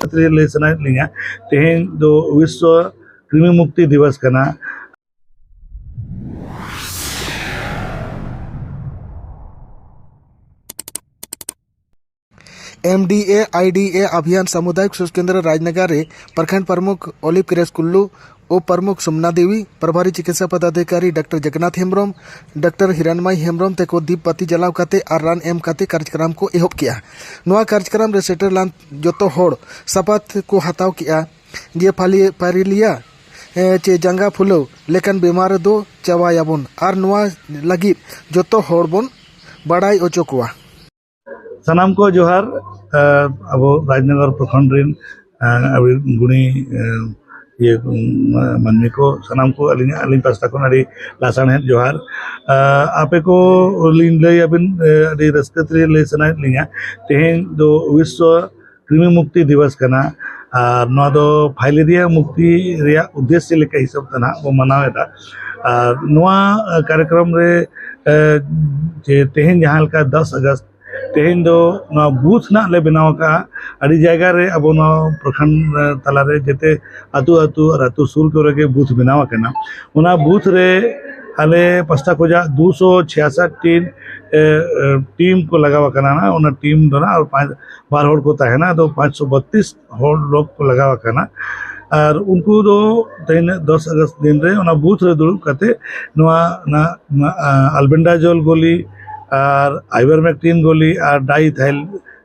लय सनायेद लिंगा तेहें दो विश्व कृमि मुक्ति दिवस कना। MDA IDA अभियान सामुदायिक स्वास्थ्य केंद्र राजनगर रे प्रखंड प्रमुख ओलिव क्रेस कुल्लू उप प्रमुख सुमना देवी प्रभारी चिकित्सा पदाधिकारी डॉक्टर जगन्नाथ हेम्ब्रम डॉक्टर हिरणमय हेम्ब्रम तेको दीप बत्ती जलाव काते और रान एम काते कार्यक्रम को एहब किया। नोआ कार्यक्रम रे सेटर लान जोतो होड़ सपात को हताव किया जे फारिलिया चे जंगा फुलो लेकिन बीमार दो चावायाबन और नोआ लगी जोतो होड़ बन बड़ाई ओचो कुआ। सनाम को जोहार अब राजनगर प्रखंड रिन अभी गुणी ये मनमी को सनाम को अली पास्ता को अड़ी लासान है जोहार आपे को लिन लय अबिन अड़ी रस्कतरी लय सनाय लिंगा तेहें दो विश्व कृमि मुक्ति दिवस कना और नवा दो फाइलेरिया मुक्ति रिया उद्देश्य लेके हिसाब तना वो मनावेदा नवा कार्यक्रम रे जे तेहें जहां का 10 अगस्त तेहें दो ना बूथ ना ले बनाव का अड़ी जगह रे अब ना प्रखंड तला रे जेते आतु आतु और आतु सुर को रे बूथ बनाव कना उना बूथ रे आले पस्ता को जा 266 टीम को लगावा कना ना उना टीम दो ना और 5 होड़ को ताहे ना तो 532 होड़ लोग को लगावा कना और उनको दो 10 अगस्त दिन रे उना बूथ रे दुड़ुब कते नवा ना अल्बेंडाजोल गोली और आइवरमेक्टिन गोली और डाइथाइल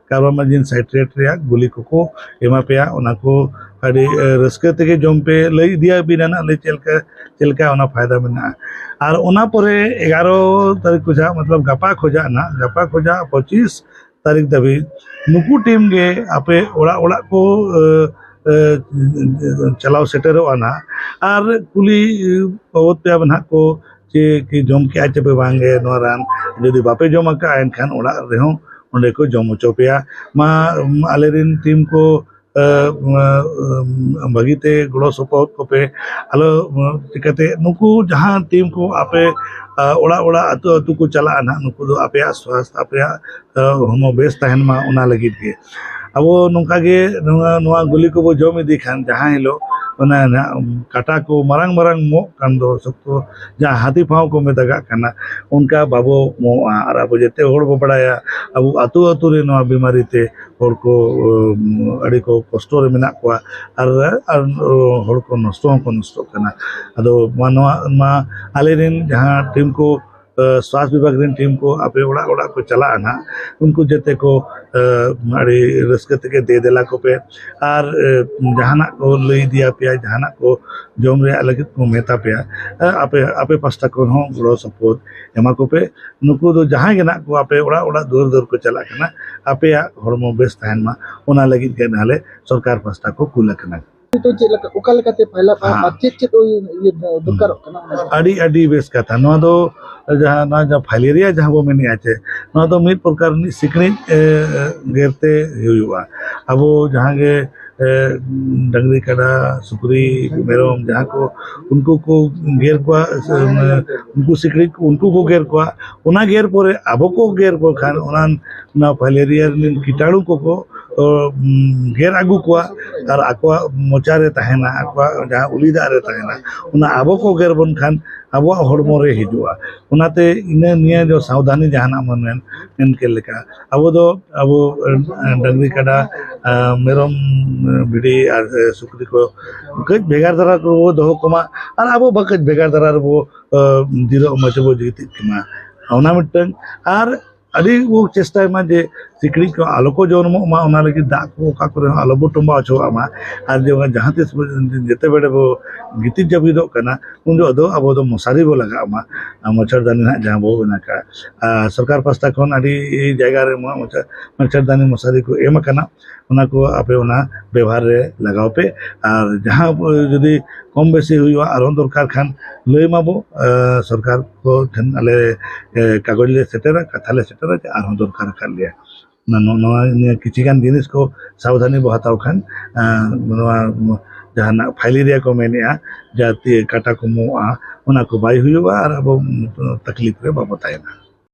कार्बामाजिन साइट्रेट रे गोली को एमा पे उना को अड़ी रस्के तेगे जम पे लई दिया बिना ना ले चलका उना फायदा मेना और उना परे 11 तारीख को जा मतलब गपा खोजा 25 तारीख दबी नुकु टीम गे आपे ओड़ा ओड़ा को चलाव सेटेरो ना और कुली बहुत पे बना को चे कि जम के आचे पे बांगे नो रान यदि बापे जम का एनखान ओड़ा रेहो ओंडे को जम चो पेया मा आलेरिन टीम को भगीते गड़ो सपोर्ट को पे आलो चिकाते नुकु जहां टीम को आपे ओड़ा ओड़ा अतु अतु को चला ना नुकु दो आपे स्वास्थ्य आपे होमो बेस तहन मा उना लगित के अब नोंका गे नोआ गुली को बो जम इदी खान जहां हिलो उना काटा को मरंग मरंग मो कान दो सबको जहां हाथी पाव को मेदगा कना उनका बाबो मो और अब जेते होड़ बो बड़ाया अब अतु अतु रे नोआ बीमारी ते होड़ को अड़ी को कष्ट रे मेना को और होड़ को नष्ट कना अदो मा आलेरिन जहां टीम को स्वास्थ्य विभाग रीन टीम को आपे ओड़ा ओड़ा को चला ना उनको जेते को अड़ी रस्के तेगे दे देला को पे और जहाना को लई दिया पे जहाना को जम रे अलग को मेता पे आपे आपे पास्ता को हो गड़ो सपोर्ट एमा को पे नुकु दो जहां गेना को आपे ओड़ा ओड़ा दूर दूर को चला कना आपे हरमो बेस तहन मा ओना लगी के नाले सरकार पास्ता को कुल कना तो चेलका उकालकाते पहला चेत तो ये दरकार कना अड़ी बेस कथा नो दो जहां ना जहां फाइलेरिया जहां वो मेनी आचे नो दो मिद प्रकार नि सिकनी गेरते हुआ अब जहां गे डंगरी कड़ा सुकरी मेरम जहां को उनको को गेर को उनको सिकड़ी उनको को गेर को उना गेर पोरे आबो को गेर को खान उना ना फाइलेरिया कीटाणु को घेर आगू को और आको मोचारे तहना आको जहां उलिदा रे तहना उना आबो को गेर बन खान आबो हड़मो रे हिजुआ उनाते इने निया जो सावधानी जहाना मन मेन के लेका आबो दो आबो डंगरी काडा मेरम भिडी और सुकरी को कज भेगार दरा को वो दो कोमा और आबो बकज भेगार दरा वो दिरो मचबो जीति किमा ओना मिटन और अड़ी वो चेष्टा मा जे सिकड़ी को आलो को जन्मो मा ओना लगी दा को का करे आलो बो टुंबा अछो आमा और जो जहां तिस जेते बेडे वो गिति जबिदो कना उन जो दो अब दो मसारी बो लगा मा मच्छरदानी ना जहां बो बना का सरकार पास्ता कोन अड़ी जगह रे मच्छरदानी मसारी को एम कना उना को आपे उना व्यवहार रे लगाओ पे और जहां यदि कम बेसी हुआ और दरकार खान लय माबो सरकार को ठन आले कागज ले सेटेरा कथा ले सेटेरा और दरकार खान लिया ना किसी गान जिनिस को सावधानी बहाताव खान जहां फाइलेरिया को मेने जाती काटा को मुआ उना को बाई हुआ और अब तकलीफ रे बाबतायना।